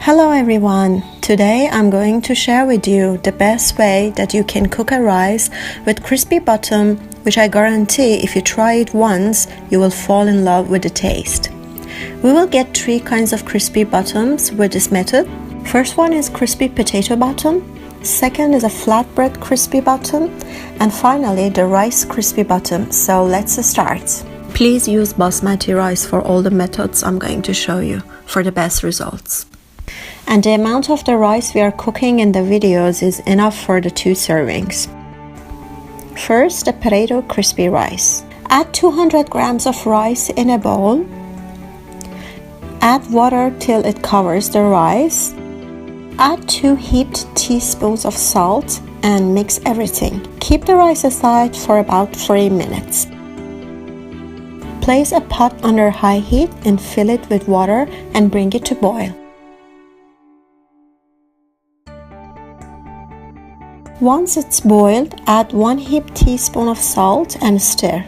Hello everyone! Today I'm going to share with you the best way that you can cook a rice with crispy bottom, which I guarantee if you try it once, you will fall in love with the taste. We will get 3 kinds of crispy bottoms with this method. First one is crispy potato bottom, second is a flatbread crispy bottom, and finally the rice crispy bottom. So let's start. Please use basmati rice for all the methods I'm going to show you for the best results. And the amount of the rice we are cooking in the videos is enough for the 2 servings. First, the potato crispy rice. Add 200 grams of rice in a bowl. Add water till it covers the rice. Add 2 heaped teaspoons of salt and mix everything. Keep the rice aside for about 3 minutes. Place a pot under high heat and fill it with water and bring it to boil. Once it's boiled, add 1 heaped teaspoon of salt and stir.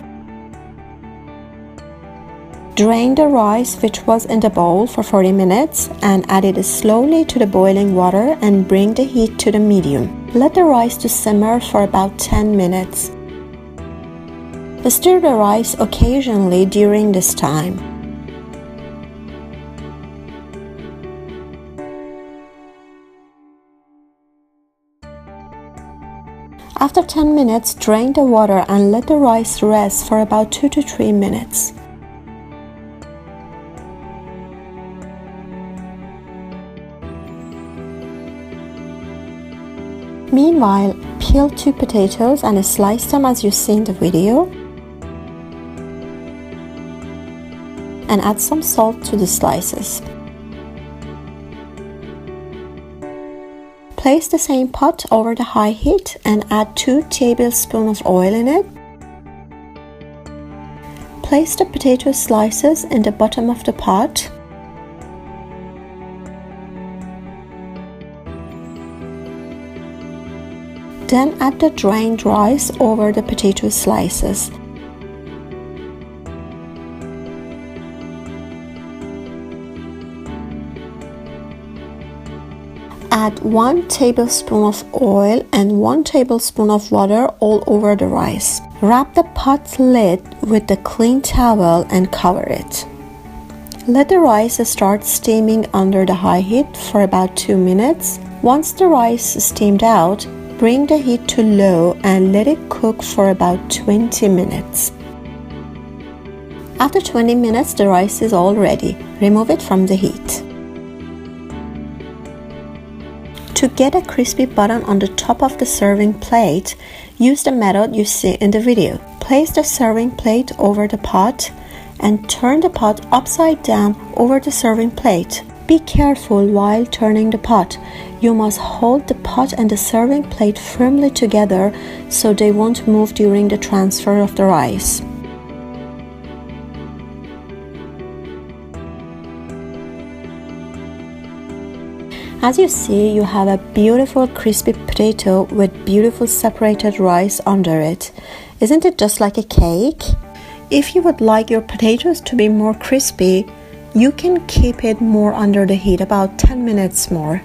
Drain the rice which was in the bowl for 40 minutes and add it slowly to the boiling water and bring the heat to the medium. Let the rice to simmer for about 10 minutes. Stir the rice occasionally during this time. After 10 minutes, drain the water and let the rice rest for about 2 to 3 minutes. Meanwhile, peel 2 potatoes and slice them as you see in the video. And add some salt to the slices. Place the same pot over the high heat and add 2 tablespoons of oil in it. Place the potato slices in the bottom of the pot. Then add the drained rice over the potato slices. Add 1 tablespoon of oil and 1 tablespoon of water all over the rice. Wrap the pot lid with a clean towel and cover it. Let the rice start steaming under the high heat for about 2 minutes. Once the rice is steamed out, bring the heat to low and let it cook for about 20 minutes. After 20 minutes, the rice is all ready. Remove it from the heat. To get a crispy bottom on the top of the serving plate, use the method you see in the video. Place the serving plate over the pot and turn the pot upside down over the serving plate. Be careful while turning the pot. You must hold the pot and the serving plate firmly together so they won't move during the transfer of the rice. As you see, you have a beautiful crispy potato with beautiful separated rice under it. Isn't it just like a cake? If you would like your potatoes to be more crispy, you can keep it more under the heat, about 10 minutes more.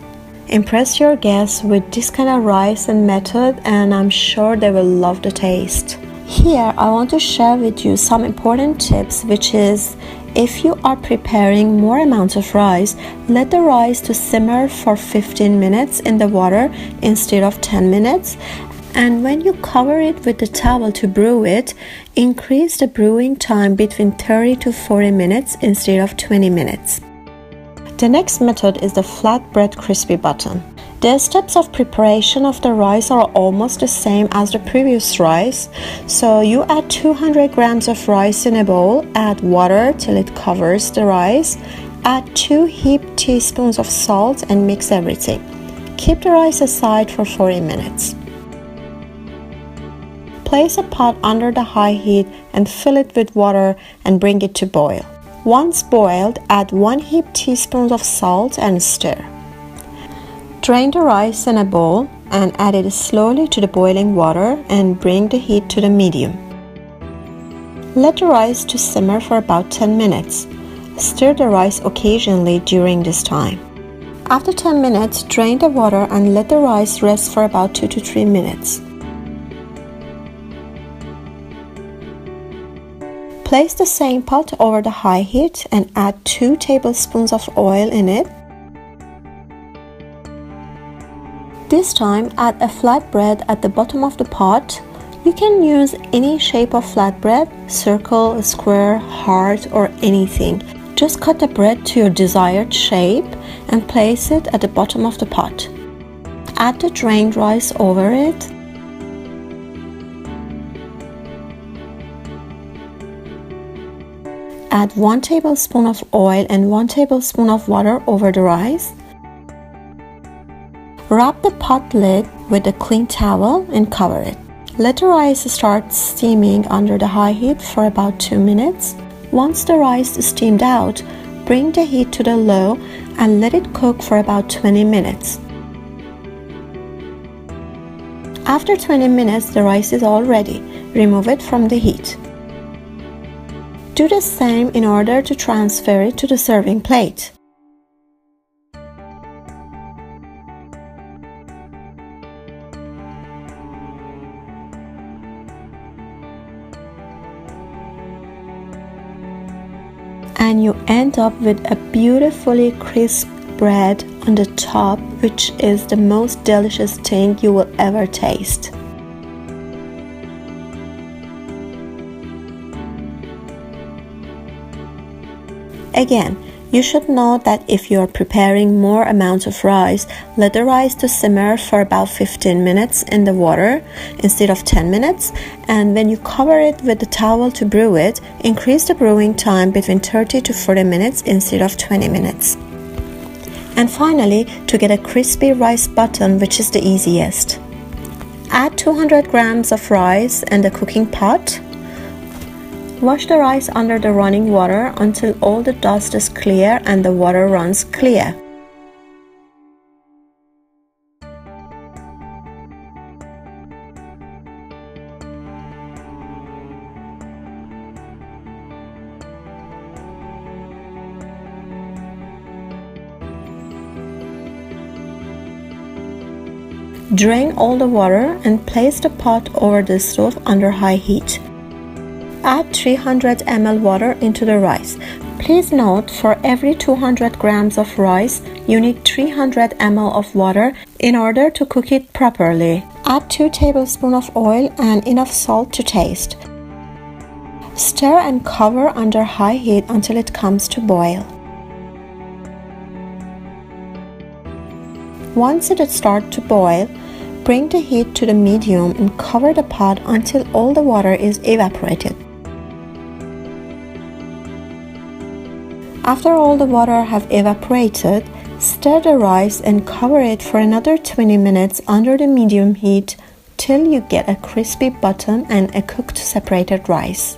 Impress your guests with this kind of rice and method, and I'm sure they will love the taste. Here I want to share with you some important tips, which is if you are preparing more amounts of rice, let the rice to simmer for 15 minutes in the water instead of 10 minutes. And when you cover it with the towel to brew it, increase the brewing time between 30 to 40 minutes instead of 20 minutes. The next method is the flatbread crispy bottom. The steps of preparation of the rice are almost the same as the previous rice. So you add 200 grams of rice in a bowl, add water till it covers the rice, add 2 heaped teaspoons of salt and mix everything. Keep the rice aside for 40 minutes. Place a pot under the high heat and fill it with water and bring it to boil. Once boiled, add 1 heaped teaspoon of salt and stir. Drain the rice in a bowl and add it slowly to the boiling water and bring the heat to the medium. Let the rice to simmer for about 10 minutes. Stir the rice occasionally during this time. After 10 minutes, drain the water and let the rice rest for about 2 to 3 minutes. Place the same pot over the high heat and add 2 tablespoons of oil in it. This time, add a flatbread at the bottom of the pot. You can use any shape of flatbread, circle, square, heart, or anything. Just cut the bread to your desired shape and place it at the bottom of the pot. Add the drained rice over it. Add 1 tablespoon of oil and 1 tablespoon of water over the rice. Wrap the pot lid with a clean towel and cover it. Let the rice start steaming under the high heat for about 2 minutes. Once the rice is steamed out, bring the heat to the low and let it cook for about 20 minutes. After 20 minutes, the rice is all ready. Remove it from the heat. Do the same in order to transfer it to the serving plate. And you end up with a beautifully crisp bread on the top, which is the most delicious thing you will ever taste. Again, you should know that if you are preparing more amounts of rice, let the rice to simmer for about 15 minutes in the water instead of 10 minutes. And when you cover it with the towel to brew it, increase the brewing time between 30 to 40 minutes instead of 20 minutes. And finally, to get a crispy rice button, which is the easiest, add 200 grams of rice in the cooking pot. Wash the rice under the running water until all the dust is clear and the water runs clear. Drain all the water and place the pot over the stove under high heat. Add 300 ml water into the rice. Please note, for every 200 grams of rice, you need 300 ml of water in order to cook it properly. Add 2 tablespoons of oil and enough salt to taste. Stir and cover under high heat until it comes to boil. Once it starts to boil, bring the heat to the medium and cover the pot until all the water is evaporated. After all the water have evaporated, stir the rice and cover it for another 20 minutes under the medium heat till you get a crispy button and a cooked separated rice.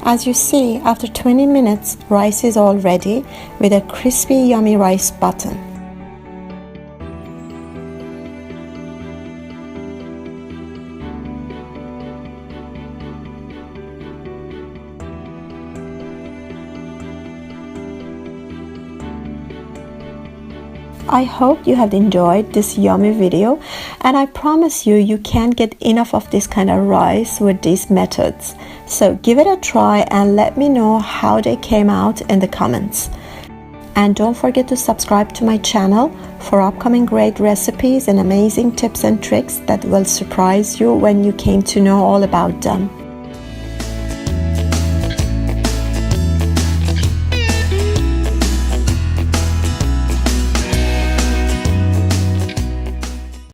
As you see, after 20 minutes, rice is all ready with a crispy, yummy rice button. I hope you have enjoyed this yummy video, and I promise you can't get enough of this kind of rice with these methods. So give it a try and let me know how they came out in the comments. And don't forget to subscribe to my channel for upcoming great recipes and amazing tips and tricks that will surprise you when you came to know all about them.